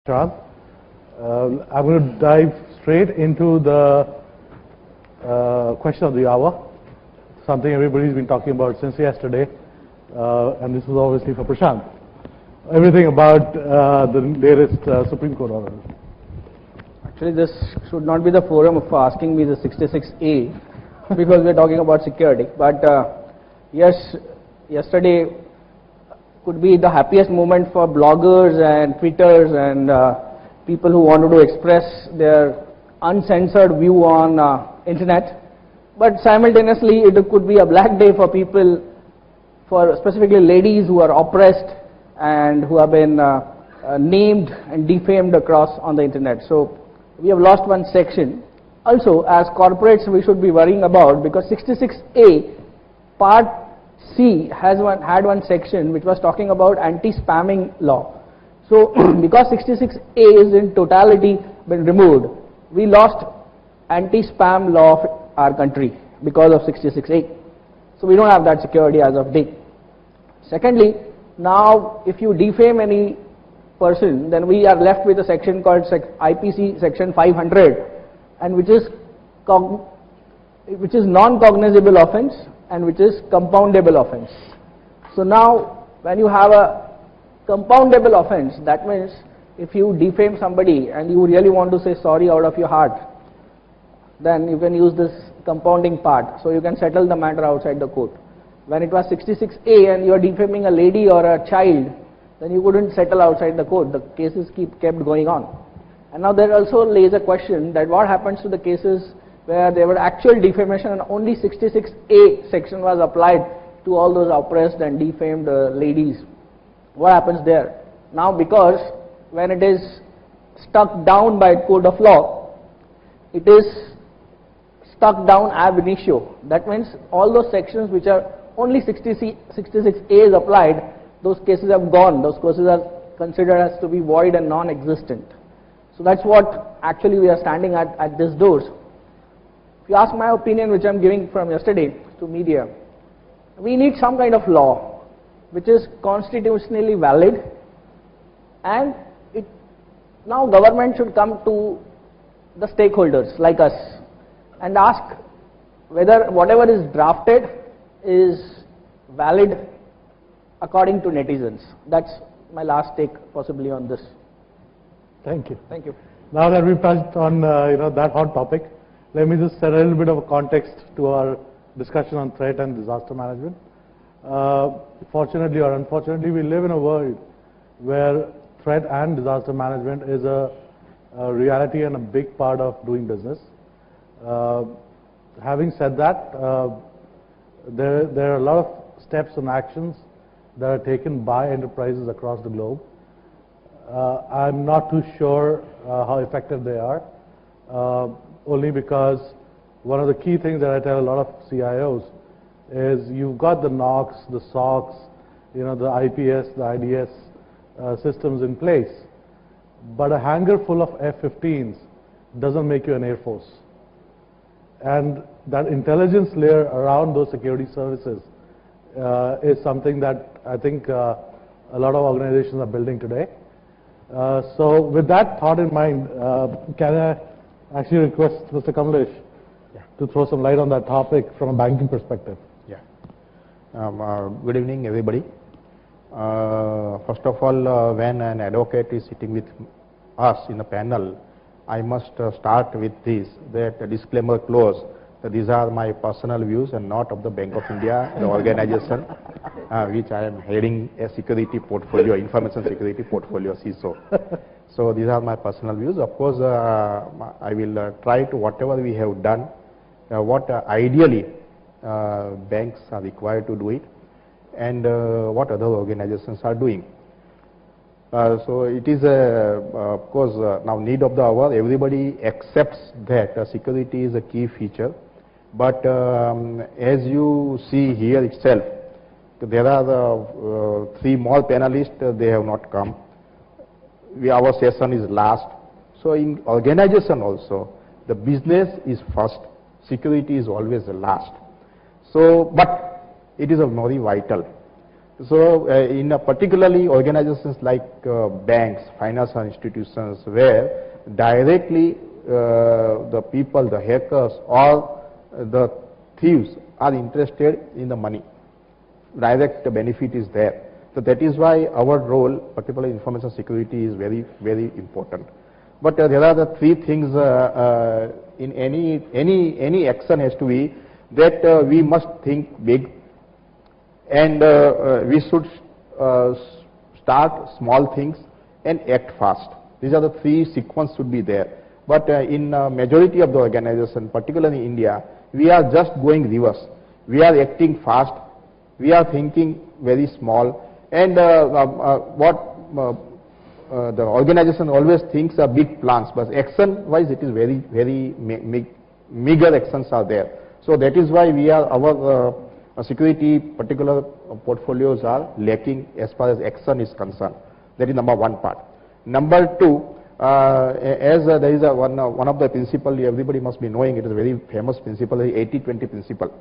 Prashant. I'm going to dive straight into the question of the hour, something everybody's been talking about since yesterday, and this is obviously for Prashant. Everything about the latest Supreme Court order. Actually, this should not be the forum for asking me the 66A because we're talking about security. But yes, yesterday could be the happiest moment for bloggers and tweeters and people who wanted to express their uncensored view on internet. But simultaneously, it could be a black day for people, for specifically ladies who are oppressed and who have been named and defamed across on the internet. So we have lost one section. Also, as corporates, we should be worrying about, because 66A Part C had one section which was talking about anti-spamming law. So because 66A is in totality been removed, we lost anti-spam law of our country because of 66A. So we don't have that security as of date. Secondly, now if you defame any person, then we are left with a section called IPC section 500, and which is non-cognizable offense and which is compoundable offense. So now when you have a compoundable offense, that means if you defame somebody and you really want to say sorry out of your heart, then you can use this compounding part, so you can settle the matter outside the court. When it was 66A and you are defaming a lady or a child, then you couldn't settle outside the court. The cases kept going on. And now there also lays a question that what happens to the cases where there were actual defamation and only 66A section was applied to all those oppressed and defamed ladies. What happens there? Now, because when it is struck down by a code of law, it is struck down ab initio. That means all those sections which are only 66A is applied, those cases have gone. Those cases are considered as to be void and non-existent. So that's what actually we are standing at these doors. If you ask my opinion, which I'm giving from yesterday to media, we need some kind of law which is constitutionally valid, and now government should come to the stakeholders like us and ask whether whatever is drafted is valid according to netizens. That's my last take possibly on this. Thank you. Thank you. Now that we've touched on that hot topic, let me just set a little bit of a context to our discussion on threat and disaster management. Fortunately or unfortunately, we live in a world where threat and disaster management is a reality and a big part of doing business. Having said that, there are a lot of steps and actions that are taken by enterprises across the globe. I'm not too sure how effective they are, only because one of the key things that I tell a lot of CIOs is you've got the NOC, the SOX, the IPS, the IDS systems in place, but a hangar full of F-15s doesn't make you an Air Force. And that intelligence layer around those security services is something that I think a lot of organizations are building today. So with that thought in mind, can I actually request Mr. Kamlesh to throw some light on that topic from a banking perspective? Good evening, everybody. First of all, when an advocate is sitting with us in a panel, I must start with this, that disclaimer clause, that these are my personal views and not of the Bank of India, the organization which I am heading a security portfolio, information security portfolio, CISO. So these are my personal views. Of course, I will try to whatever we have done, what ideally banks are required to do it, and what other organizations are doing. So it is of course now need of the hour. Everybody accepts that security is a key feature, but as you see here itself, there are three more panelists. They have not come. Our session is last. So in organization also, the business is first, security is always the last. So, but it is very vital. So in particularly organizations like banks, financial institutions, where directly the people, the hackers or the thieves are interested in the money. Direct benefit is there. So that is why our role, particularly information security, is very, very important. But there are the three things in any action has to be that we must think big, and we should start small things and act fast. These are the three sequence should be there. But in majority of the organization, particularly in India, we are just going reverse. We are acting fast. We are thinking very small. And the organization always thinks are big plans, but action-wise it is very, very meager actions are there. So that is why we are our security particular portfolios are lacking as far as action is concerned. That is number one part. Number two, as there is one of the principle everybody must be knowing, it is a very famous principle, the 80-20 principle.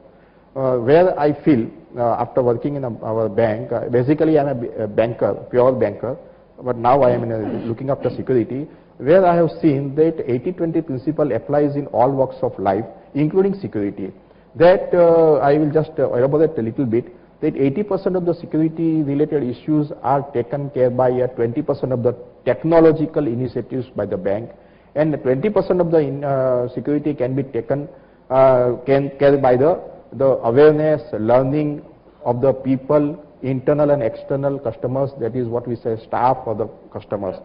Where I feel after working in our bank, basically I am a banker, pure banker, but now I am looking after security, where I have seen that 80-20 principle applies in all walks of life, including security. That I will just elaborate a little bit, that 80% of the security related issues are taken care by 20% of the technological initiatives by the bank, and 20% of the security can be taken care by the awareness, learning of the people, internal and external customers, that is what we say staff or the customers.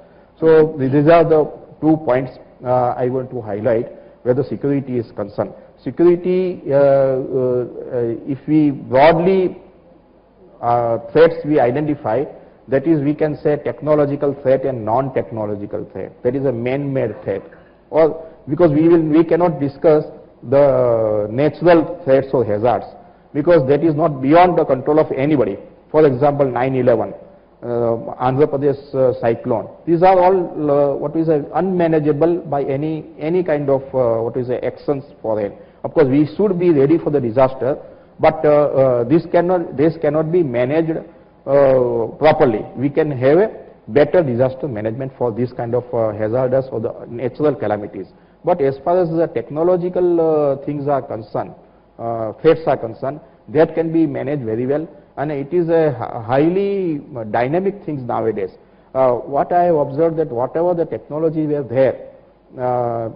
So these are the 2 points I want to highlight where the security is concerned. Security, if we broadly threats we identify, that is we can say technological threat and non-technological threat. That is a man-made threat. Or because we cannot discuss the natural threats or hazards, because that is not beyond the control of anybody. For example, 9/11, Andhra Pradesh cyclone. These are all what is unmanageable by any kind of what is actions for it. Of course, we should be ready for the disaster, but this cannot be managed properly. We can have a better disaster management for this kind of hazardous or the natural calamities. But as far as the technological things are concerned, threats are concerned, that can be managed very well, and it is a highly dynamic things nowadays. What I have observed that whatever the technology were there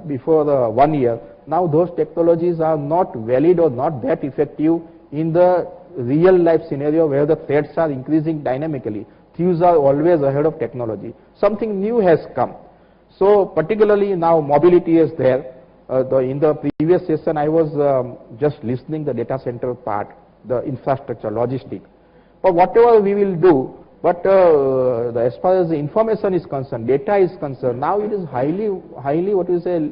before the 1 year, now those technologies are not valid or not that effective in the real life scenario where the threats are increasing dynamically. Thieves are always ahead of technology. Something new has come. So particularly now mobility is there. In the previous session I was just listening the data center part, the infrastructure, logistic. But whatever we will do, but as far as the information is concerned, data is concerned, now it is highly what you say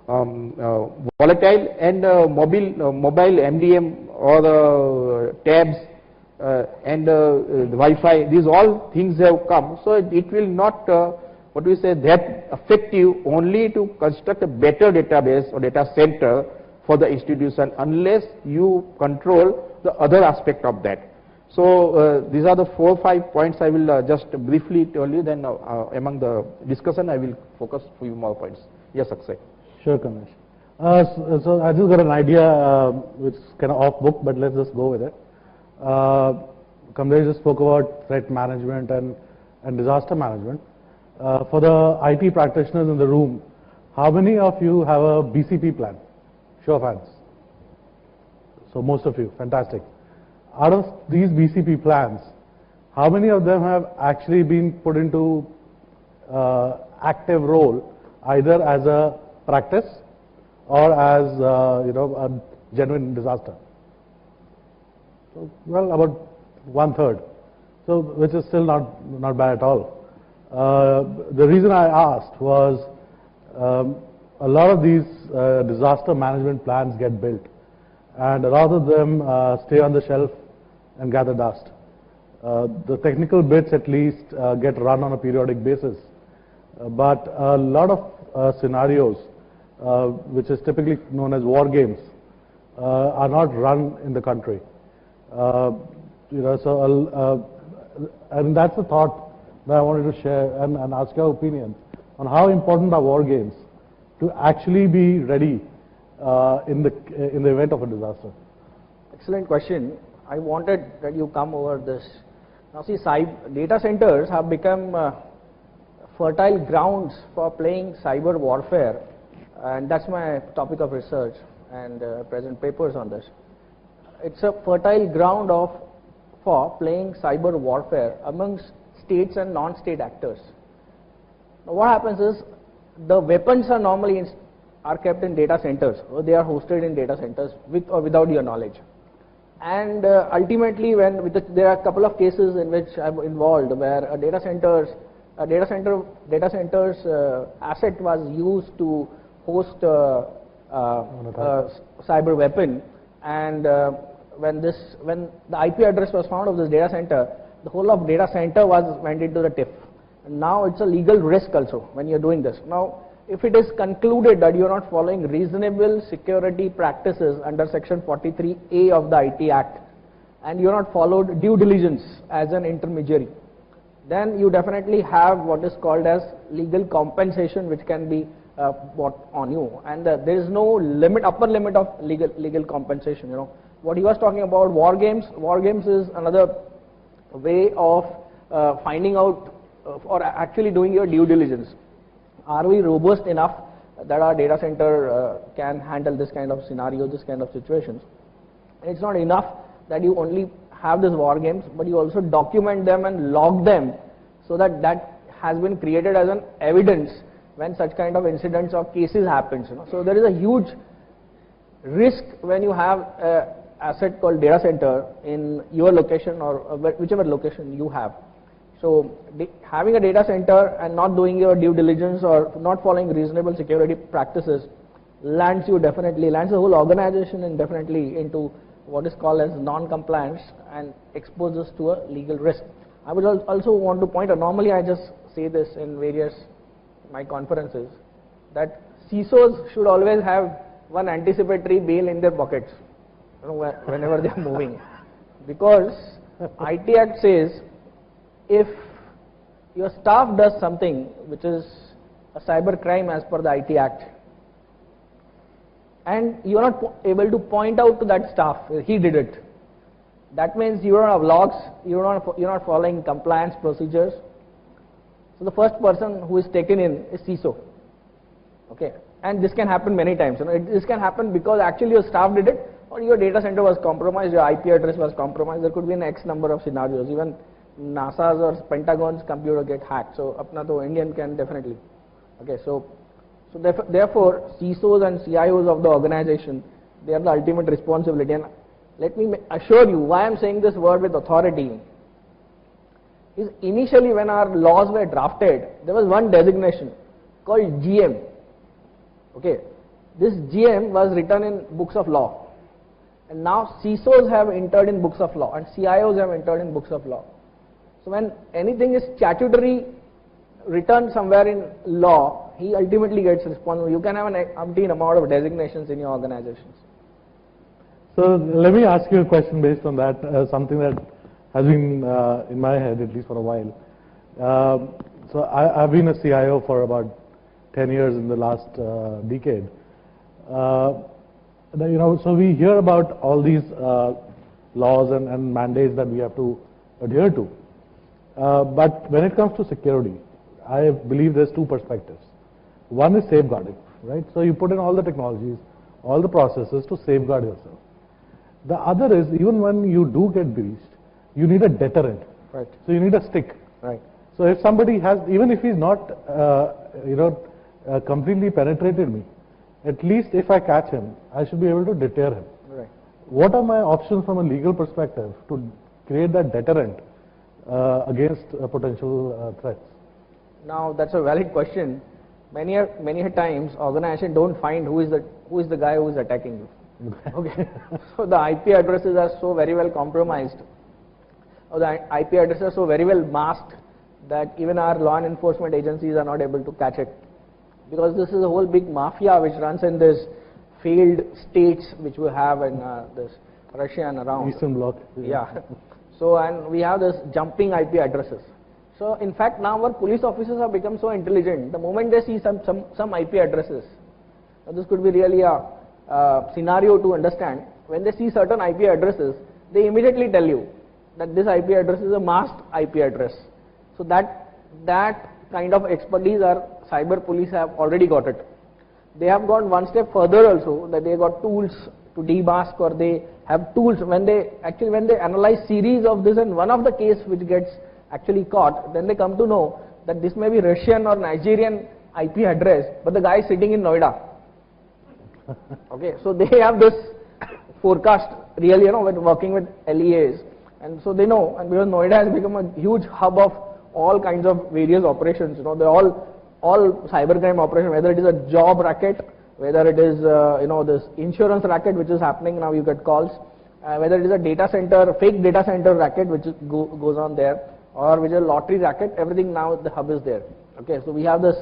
volatile, and mobile MDM or the tabs and the Wi-Fi, these all things have come. So it will not what we say that effective only to construct a better database or data center for the institution unless you control the other aspect of that. So these are the 4 or 5 points I will just briefly tell you, then among the discussion I will focus few more points. Yes, Akshay. Sure, Kamlesh. So I just got an idea which is kind of off book, but let's just go with it. Kamlesh just spoke about threat management and disaster management. For the IT practitioners in the room, how many of you have a BCP plan? Show of hands. So most of you, fantastic. Out of these BCP plans, how many of them have actually been put into active role, either as a practice or as a genuine disaster? So, well, about 1/3. So which is still not bad at all. The reason I asked was a lot of these disaster management plans get built, and a lot of them stay on the shelf and gather dust. The technical bits at least get run on a periodic basis, but a lot of scenarios, which is typically known as war games, are not run in the country. you know, so and that's the thought that I wanted to share and ask your opinion on how important are war games to actually be ready in the event of a disaster. Excellent question. I wanted that you come over this. Now see, data centers have become fertile grounds for playing cyber warfare, and that's my topic of research and present papers on this. It's a fertile ground for playing cyber warfare amongst states and non-state actors. Now what happens is the weapons are normally are kept in data centers, or they are hosted in data centers with or without your knowledge. And ultimately, there are a couple of cases in which I'm involved, where a data center's asset was used to host a cyber weapon, and when the IP address was found of this data center, the whole of data center went into the TIFF. And now it's a legal risk also when you're doing this. Now, if it is concluded that you're not following reasonable security practices under Section 43A of the IT Act, and you're not followed due diligence as an intermediary, then you definitely have what is called as legal compensation, which can be brought on you. And there is no upper limit of legal compensation. You know what he was talking about, war games. War games is another way of finding out or actually doing your due diligence. Are we robust enough that our data center can handle this kind of scenario, this kind of situations? And it's not enough that you only have these war games, but you also document them and log them, so that has been created as an evidence when such kind of incidents or cases happens. You know? So there is a huge risk when you have an asset called data center in your location or whichever location you have. So having a data center and not doing your due diligence or not following reasonable security practices lands the whole organization indefinitely into what is called as non-compliance and exposes to a legal risk. I would also want to point out, normally I just say this in my conferences, that CISOs should always have one anticipatory bail in their pockets, you know, whenever they are moving, because IT Act says if your staff does something which is a cyber crime as per the IT Act, and you are not able to point out to that staff he did it, that means you don't have logs, you're not following compliance procedures. So the first person who is taken in is CISO. Okay, and this can happen many times. You know, this can happen because actually your staff did it, or your data center was compromised, your IP address was compromised. There could be an X number of scenarios. Even NASA's or Pentagon's computer get hacked. So apna to Indian can definitely. Okay, so therefore CISOs and CIOs of the organization, they have the ultimate responsibility. And let me assure you why I'm saying this word with authority is initially when our laws were drafted, there was one designation called GM. Okay, this GM was written in books of law, and now CISOs have entered in books of law and CIOs have entered in books of law. So when anything is statutory written somewhere in law, he ultimately gets responsible. You can have an umpteen amount of designations in your organizations. So let me ask you a question based on that, something that has been in my head at least for a while. So I've been a CIO for about 10 years in the last decade. You know, so we hear about all these laws and mandates that we have to adhere to. But when it comes to security, I believe there's two perspectives. One is safeguarding, right? So you put in all the technologies, all the processes to safeguard yourself. The other is, even when you do get breached, you need a deterrent. Right. So you need a stick. Right. So if somebody has, even if he's not, completely penetrated me, at least if I catch him, I should be able to deter him. Right. What are my options from a legal perspective to create that deterrent against potential threats? Now that's a valid question. Many times organizations don't find who is the guy who is attacking you. Okay, so the IP addresses are so very well compromised, or the IP addresses are so very well masked that even our law enforcement agencies are not able to catch it, because this is a whole big mafia which runs in these failed states which we have in this Russia and around. Eastern Bloc. Yeah. So, and we have this jumping IP addresses. So, in fact, now our police officers have become so intelligent. The moment they see some IP addresses, now this could be really a scenario to understand. When they see certain IP addresses, they immediately tell you that this IP address is a masked IP address. So that kind of expertise our cyber police have already got it. They have gone one step further also, that they got tools to demask, or they have tools when they analyze series of this, and one of the case which gets actually caught, then they come to know that this may be Russian or Nigerian IP address, but the guy is sitting in Noida. Okay, so they have this forecast really, when working with LEAs, and so they know, and because Noida has become a huge hub of all kinds of various operations, they're all cybercrime operations, whether it is a job racket, whether it is this insurance racket which is happening now, you get calls, whether it is a data center, fake data center racket which goes on there, or which is a lottery racket, everything now the hub is there. Okay, so we have this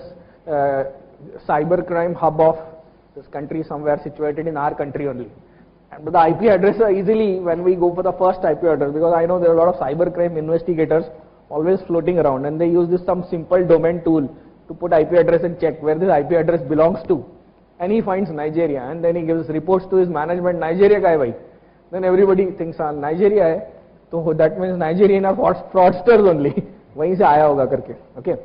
cybercrime hub of this country somewhere situated in our country only. But the IP address are easily, when we go for the first IP address, because I know there are a lot of cybercrime investigators always floating around, and they use this some simple domain tool to put IP address and check where this IP address belongs to, and he finds Nigeria, and then he gives reports to his management, Nigeria ka hai bhai. Then everybody thinks Nigeria hai, so that means Nigerian are fraudsters only, wahin se aaya hoga karke. Okay,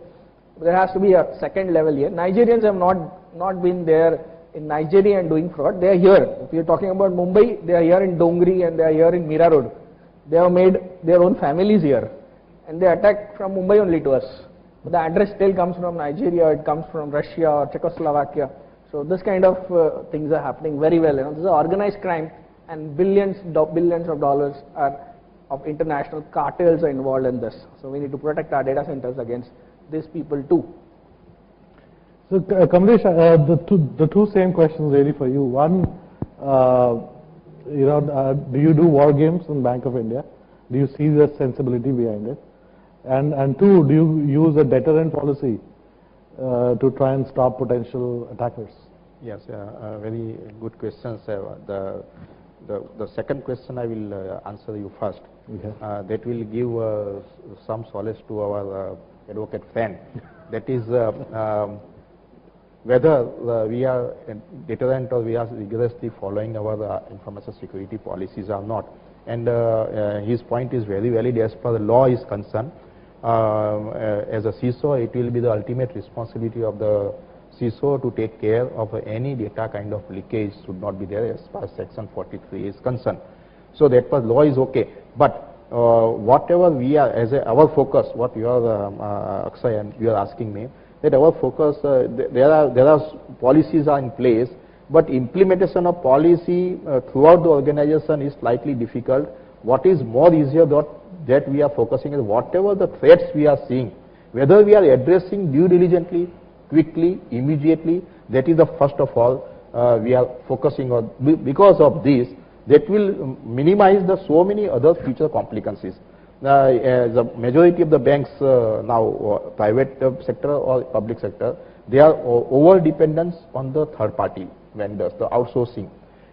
there has to be a second level here. Nigerians have not been there in Nigeria and doing fraud. They are here. If you are talking about Mumbai, they are here in Dongri and they are here in Mira Road. They have made their own families here, and they attack from Mumbai only to us. But the address still comes from Nigeria, it comes from Russia or Czechoslovakia. So this kind of things are happening very well. This is organized crime, and billions of dollars of international cartels are involved in this. So we need to protect our data centers against these people too. So Kamlesh, the two same questions really for you. One, do you do war games in Bank of India? Do you see the sensibility behind it? And two, do you use a deterrent policy to try and stop potential attackers? Yes, very good questions. The second question I will answer you first. Okay. That will give some solace to our advocate friend. That is whether we are deterrent or we are rigorously following our information security policies or not. And his point is very valid as far as the law is concerned. As a CISO, it will be the ultimate responsibility of the CISO to take care of any data kind of leakage should not be there as far as Section 43 is concerned. So that law is okay. But whatever we are, our focus, what you are, Akshay, and you are asking me, that our focus, there are policies are in place, but implementation of policy throughout the organization is slightly difficult. What is more easier that we are focusing is whatever the threats we are seeing, whether we are addressing due diligently, quickly, immediately, that is the first of all we are focusing on. Because of this, that will minimize so many other future complications. The majority of the banks now, private sector or public sector, they are over dependence on the third party vendors, the outsourcing.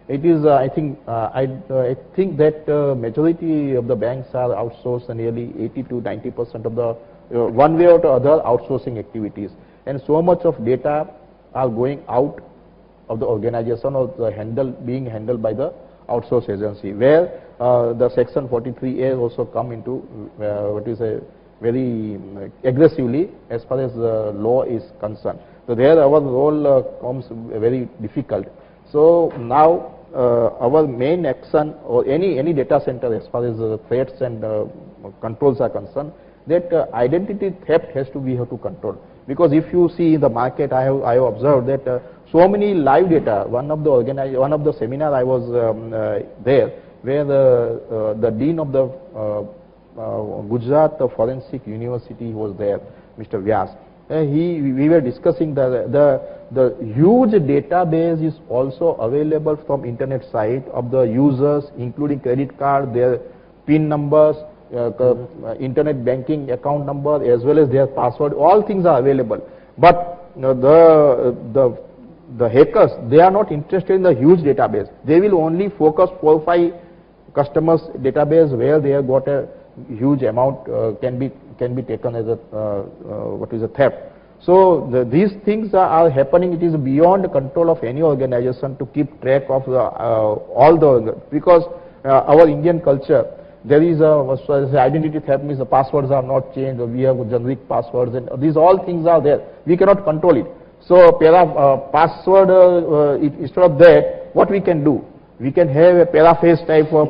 It is, I think that majority of the banks are outsourced, nearly 80 to 90% of the one way or the other outsourcing activities, and so much of data are going out of the organization or being handled by the outsource agency, where the Section 43A also come into what is a very aggressively as far as the law is concerned. So there our role comes very difficult. So now our main action, or any data center as far as threats and controls are concerned, that identity theft has to be control. Because if you see in the market, I have observed that so many live data. One of the seminar I was there, where the dean of the Gujarat Forensic University was there, Mr. Vyas. We were discussing the huge database is also available from internet site of the users, including credit card, their PIN numbers, internet banking account number, as well as their password. All things are available. But the hackers, they are not interested in the huge database. They will only focus 4 or 5 customers database where they have got huge amount can be taken as a what is a theft. So these things are happening. It is beyond control of any organization to keep track of all the, because our Indian culture, there is a identity theft means the passwords are not changed, or we have generic passwords, and these all things are there. We cannot control it. So password instead of that, what we can do? We can have a paraphrase type of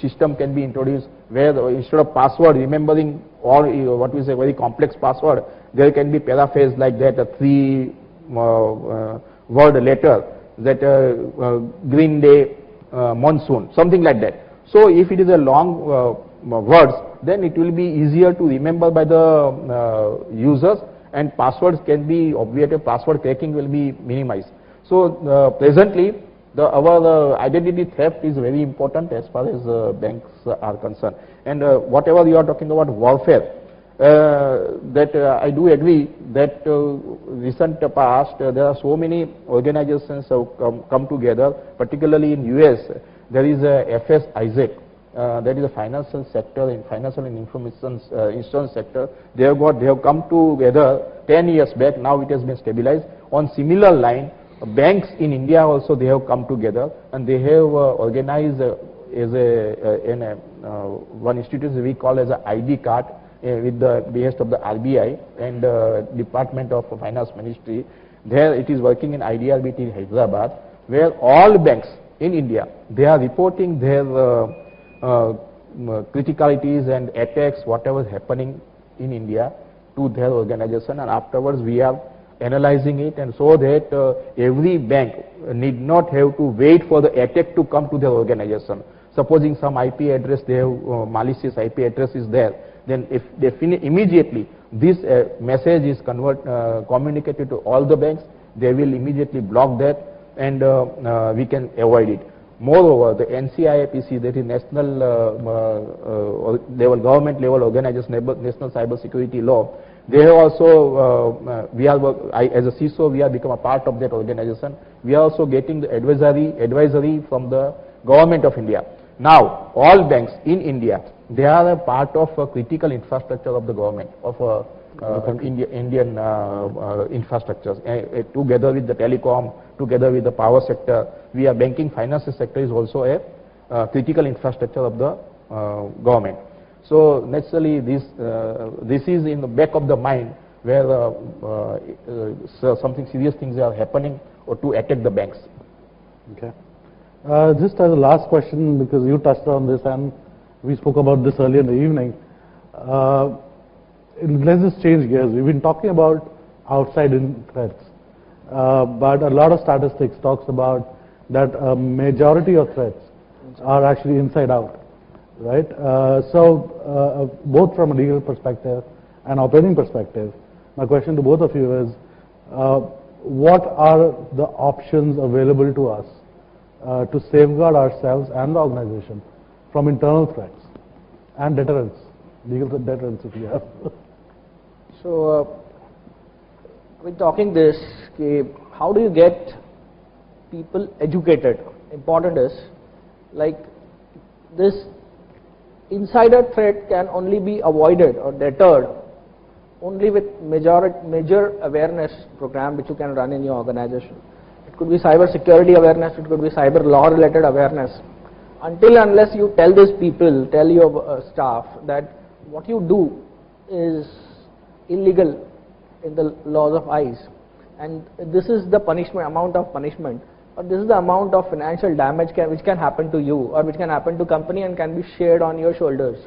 system can be introduced, where instead of password remembering or what is a very complex password, there can be paraphrase like that, a 3 word letter, that green day, monsoon, something like that. So if it is a long words, then it will be easier to remember by the users, and passwords can be obviated, password cracking will be minimized. So presently, our identity theft is very important as far as banks are concerned. And whatever you are talking about warfare, that I do agree that recent past there are so many organizations have come together, particularly in US. There is a FS ISAC, that is a financial sector, in financial and information insurance sector. They have come together 10 years back. Now it has been stabilized. On similar line, banks in India also, they have come together, and they have organized as one institution we call as a ID card, with the behest of the RBI and Department of Finance Ministry. There it is working in IDRBT in Hyderabad, where all banks in India, they are reporting their criticalities and attacks, whatever is happening in India, to their organization, and afterwards we are analyzing it, and so that every bank need not have to wait for the attack to come to their organization. Supposing some IP address, they have malicious IP address is there, then if they immediately this message is communicated to all the banks, they will immediately block that, and we can avoid it. Moreover, the NCIAPC, that is National level, government level organization, National Cyber Security Law, they have also, as a CISO, we have become a part of that organization. We are also getting the advisory from the government of India. Now, all banks in India, they are a part of a critical infrastructure of the government, of Indian infrastructures, together with the telecom, together with the power sector. We are banking finances sector is also a critical infrastructure of the government. So naturally, this is in the back of the mind where something serious things are happening or to attack the banks. Okay. Just as a last question, because you touched on this and we spoke about this earlier in the evening. Let's just change gears. We've been talking about outside-in threats, but a lot of statistics talks about that a majority of threats are actually inside out. Right. So both from a legal perspective and operating perspective, my question to both of you is, what are the options available to us to safeguard ourselves and the organization from internal threats and deterrence, legal deterrence if you have? So we're talking this, how do you get people educated? Important is, like, this insider threat can only be avoided or deterred only with major awareness program which you can run in your organization. It could be cyber security awareness, it could be cyber law related awareness. Until unless you tell these people, tell your staff that what you do is illegal in the laws of ICE, and this is the punishment, amount of punishment, or this is the amount of financial damage which can happen to you or which can happen to company and can be shared on your shoulders,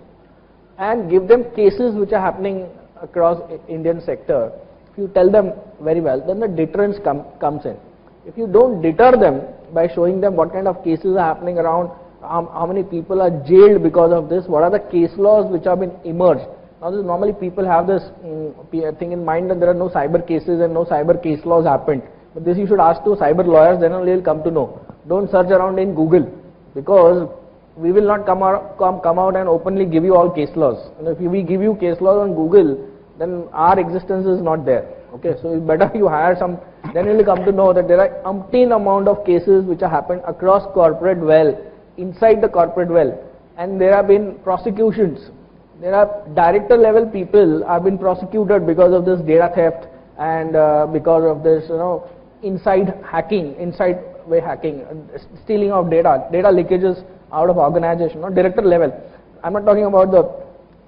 and give them cases which are happening across Indian sector. If you tell them very well, then the deterrence comes in. If you don't deter them by showing them what kind of cases are happening around, how many people are jailed because of this, what are the case laws which have been emerged. Now this normally people have this thing in mind that there are no cyber cases and no cyber case laws happened. But this you should ask to cyber lawyers, then only will come to know. Don't search around in Google, because we will not come out and openly give you all case laws. And if we give you case laws on Google, then our existence is not there. Okay, so it's better you hire some, then you will come to know that there are umpteen amount of cases which have happened across corporate well, inside the corporate well, and there have been prosecutions There are director level people have been prosecuted because of this data theft and because of this, inside way hacking, stealing of data leakages out of organization, director level. I'm not talking about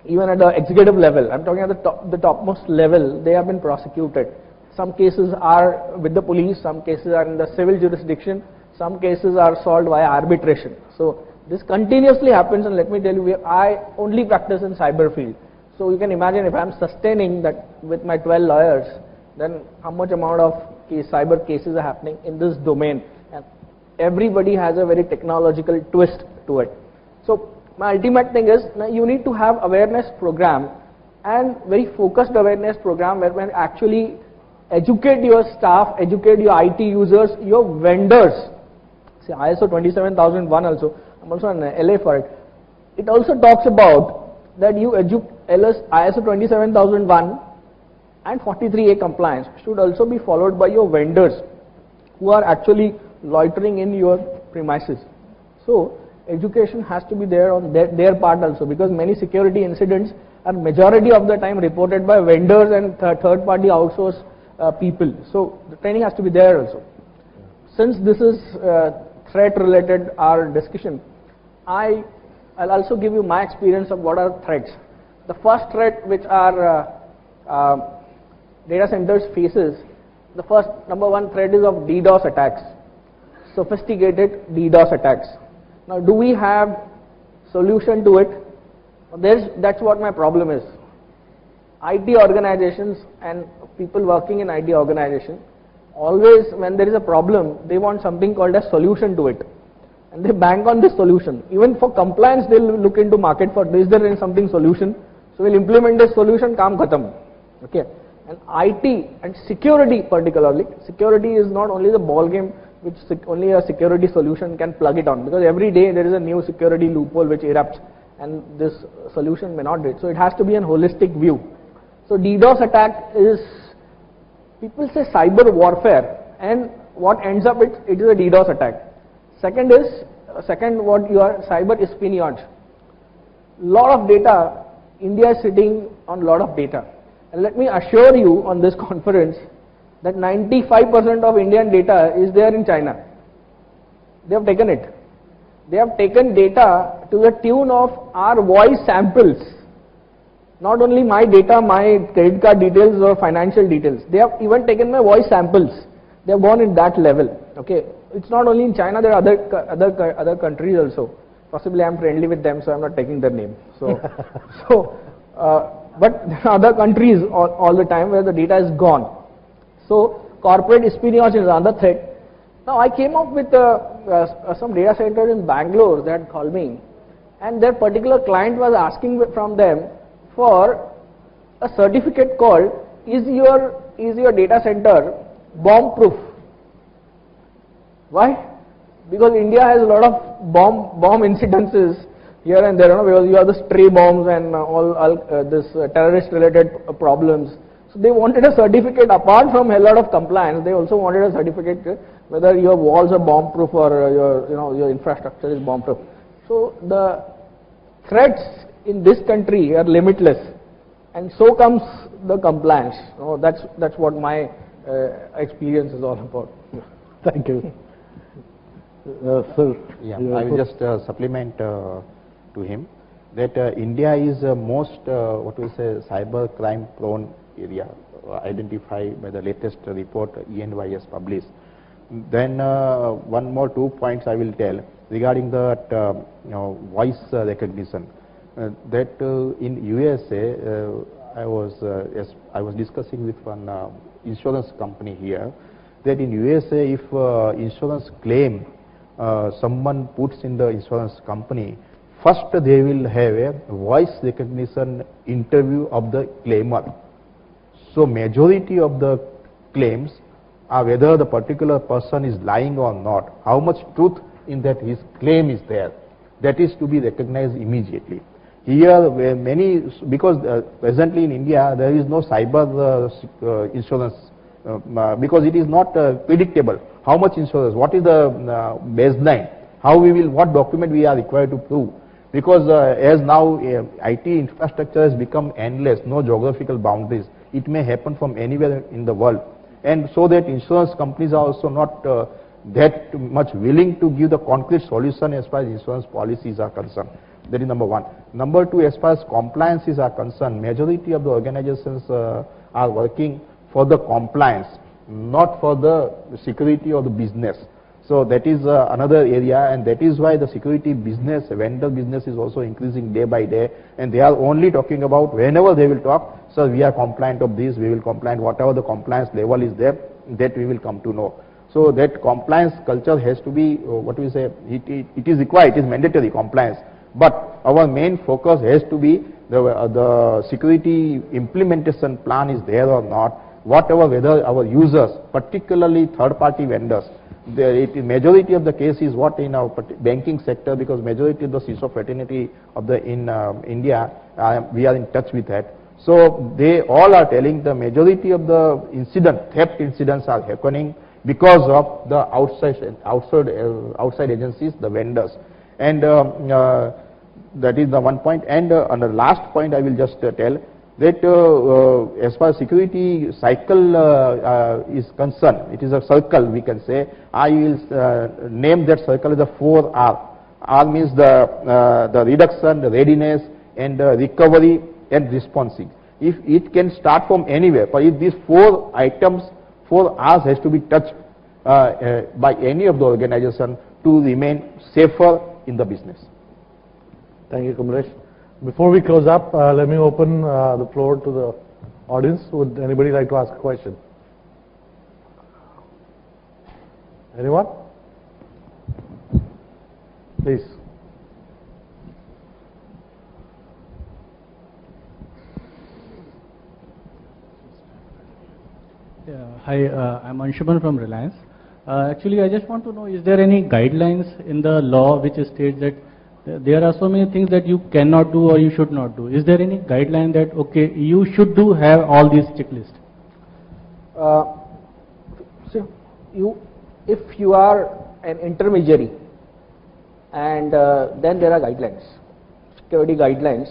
even at the executive level. I'm talking at the topmost level. They have been prosecuted. Some cases are with the police, some cases are in the civil jurisdiction, some cases are solved via arbitration. So this continuously happens, and let me tell you, I only practice in cyber field. So you can imagine if I'm sustaining that with my 12 lawyers, then how much amount of cyber cases are happening in this domain. And everybody has a very technological twist to it. So my ultimate thing is, you need to have awareness program, and very focused awareness program where we actually educate your staff, educate your IT users, your vendors. See, ISO 27001 also, I'm also in LA for it. It also talks about that you ISO 27001 and 43A compliance should also be followed by your vendors who are actually loitering in your premises. So education has to be there on their part also, because many security incidents are majority of the time reported by vendors and third party outsourced people. So the training has to be there also. Since this is threat related our discussion, I'll also give you my experience of what are threats. The first threat which our data centers faces, the first number one threat is of DDoS attacks, sophisticated DDoS attacks. Now, do we have solution to it? That's what my problem is. IT organizations and people working in IT organization, always when there is a problem, they want something called a solution to it, and they bank on this solution. Even for compliance, they'll look into market for, is there something solution? So we'll implement this solution, kaam khatam. Okay. And IT and security particularly, security is not only the ball game which only a security solution can plug it on, because every day there is a new security loophole which erupts, and this solution may not do it. So it has to be a holistic view. So DDoS attack is, people say cyber warfare, and what ends up it is a DDoS attack. Second what you are cyber espionage. Lot of data, India is sitting on lot of data, and let me assure you on this conference that 95% of Indian data is there in China. They have taken it. They have taken data to the tune of our voice samples. Not only my data, my credit card details or financial details. They have even taken my voice samples. They have gone in that level. Okay, it's not only in China. There are other countries also. Possibly I'm friendly with them, so I'm not taking their name. So, but there are other countries all the time where the data is gone. So corporate espionage is another threat. Now I came up with some data centers in Bangalore that had called me, and their particular client was asking from them for a certificate called, is your data center bomb proof? Why? Because India has a lot of bomb incidences here and there, because you have the stray bombs and all this terrorist related problems. So they wanted a certificate apart from a lot of compliance. They also wanted a certificate whether your walls are bomb proof or your infrastructure is bomb proof. So the threats in this country are limitless, and so comes the compliance. That's what my experience is all about. Thank you. Sir, yeah, I will just supplement to him that India is most cyber crime prone area identified by the latest report EY has published. Then one more 2 points I will tell regarding that voice recognition. That in USA, I was discussing with one insurance company here, that in USA if insurance claim someone puts in the insurance company, first they will have a voice recognition interview of the claimer. So majority of the claims are whether the particular person is lying or not, how much truth in that his claim is there, that is to be recognized immediately. Here where many, because presently in India there is no cyber insurance because it is not predictable. How much insurance, what is the baseline, how we will, what document we are required to prove. Because as now IT infrastructure has become endless, no geographical boundaries. It may happen from anywhere in the world. And so that insurance companies are also not that much willing to give the concrete solution as far as insurance policies are concerned. That is number one. Number two, as far as compliances are concerned, majority of the organizations are working for the compliance, not for the security or the business. So that is another area, and that is why the security business, vendor business is also increasing day by day, and they are only talking about, whenever they will talk, so we are compliant of this, we will compliant, whatever the compliance level is there, that we will come to know. So that compliance culture has to be, what we say, it is required, it is mandatory compliance, but our main focus has to be the security implementation plan is there or not, whatever, whether our users, particularly third-party vendors, majority of the case is what in our banking sector, because majority of the CISO fraternity of the in India, we are in touch with that. So they all are telling the majority of the theft incidents are happening because of the outside agencies, the vendors, and that is the one point. And on the last point, I will just tell that as far as security cycle is concerned, it is a circle, we can say. I will name that circle as a 4R. R means the reduction, the readiness, and recovery and responding. If it can start from anywhere, but if these 4 items, 4 R's has to be touched by any of the organization to remain safer in the business. Thank you, Kamlesh. Before we close up, let me open the floor to the audience. Would anybody like to ask a question? Anyone? Please. Yeah, hi, I'm Anshuman from Reliance. Actually, I just want to know, is there any guidelines in the law which states that there are so many things that you cannot do or you should not do? Is there any guideline that, okay, you should have all these checklists? So if you are an intermediary, and then there are guidelines, security guidelines,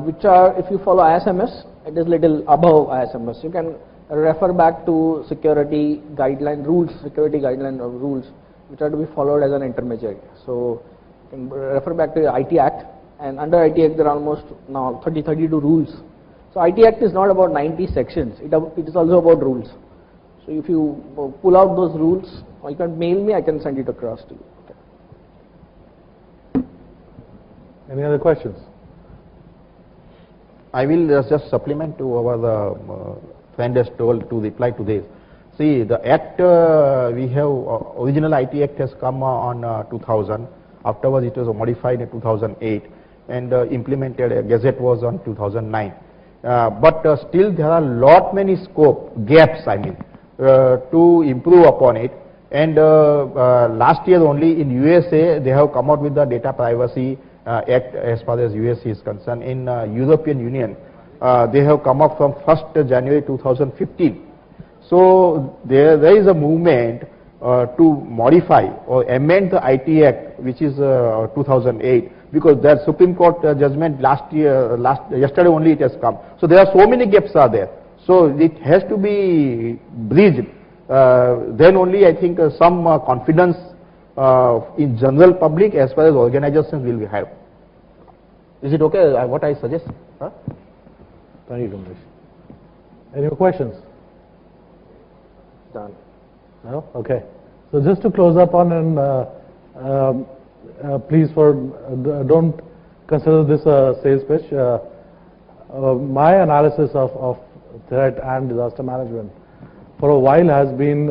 which are, if you follow ISMS, it is little above ISMS. You can refer back to security guideline rules, which are to be followed as an intermediary. So you can refer back to the IT Act, and under IT Act there are almost now 32 rules. So IT Act is not about 90 sections, it is also about rules. So if you pull out those rules, or you can mail me, I can send it across to you. Okay. Any other questions? I will just supplement to our friend has told to reply to this. See, the Act, we have, original IT Act has come on 2000, afterwards it was modified in 2008, and implemented, a Gazette was on 2009. But still there are lot many gaps, I mean, to improve upon it. And last year only in USA, they have come out with the Data Privacy Act as far as US is concerned. In European Union, they have come up from 1st January 2015. So there is a movement to modify or amend the IT Act, which is 2008, because that Supreme Court judgment yesterday only it has come. So there are so many gaps are there. So it has to be bridged. Then only I think some confidence in general public as far as organizations will be had. Is it okay what I suggest? Huh? Thank you, Kamlesh. Any more questions? Done. No? Okay. So just to close up on, and please don't consider this a sales pitch. My analysis of threat and disaster management for a while has been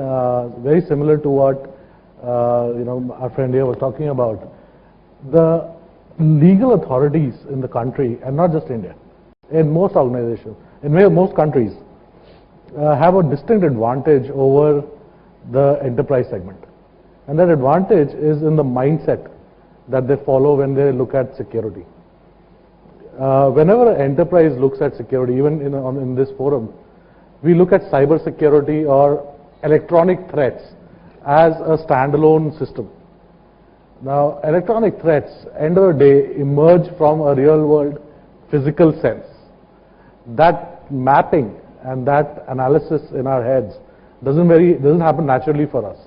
very similar to what our friend here was talking about. The legal authorities in the country, and not just India, in most organizations, in most countries, have a distinct advantage over the enterprise segment. And that advantage is in the mindset that they follow when they look at security. Whenever an enterprise looks at security, even in this forum, we look at cyber security or electronic threats as a standalone system. Now, electronic threats, end of the day, emerge from a real world physical sense. That mapping and that analysis in our heads doesn't happen naturally for us.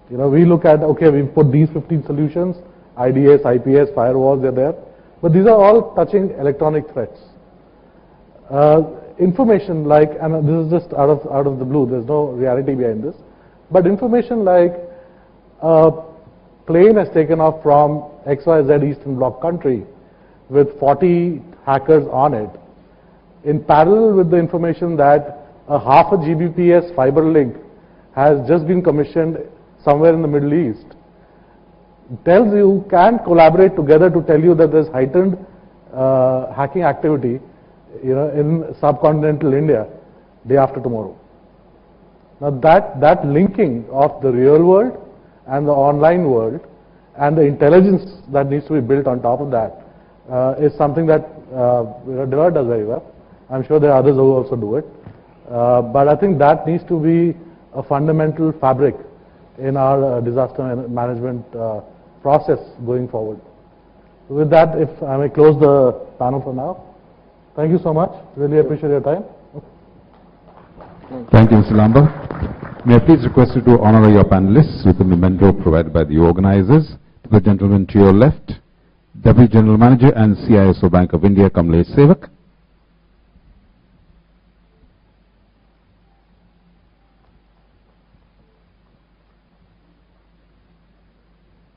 You know, we look at, okay, we've put these 15 solutions, IDS, IPS, firewalls, they're there, but these are all touching electronic threats. Information like, and this is just out of the blue, there's no reality behind this, but information like a plane has taken off from XYZ Eastern Bloc country with 40 hackers on it, in parallel with the information that a half a Gbps fiber link has just been commissioned somewhere in the Middle East, tells you, can collaborate together to tell you that there's heightened hacking activity, you know, in subcontinental India day after tomorrow. Now that linking of the real world and the online world and the intelligence that needs to be built on top of that is something that Deloitte does very well. I'm sure there are others who also do it. But I think that needs to be a fundamental fabric in our disaster management process going forward. With that, if I may close the panel for now. Thank you so much. Really appreciate your time. Thank you, Mr. Lamba. May I please request you to honor your panelists with a memento provided by the organizers. To the gentleman to your left, Deputy General Manager and CISO Bank of India, Kamlesh Sevak.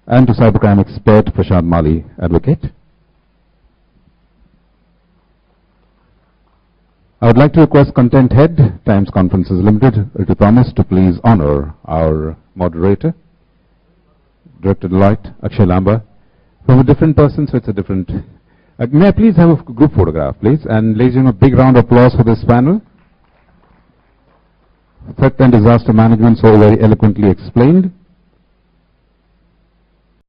And to cybercrime expert Prashant Mali, advocate. I would like to request Content Head, Times Conferences Limited, to promise to please honor our moderator, Director Deloitte, Akshay Lamba, from a different person, so it's a different. May I please have a group photograph, please? And ladies and gentlemen, a big round of applause for this panel. Threat and disaster management so very eloquently explained.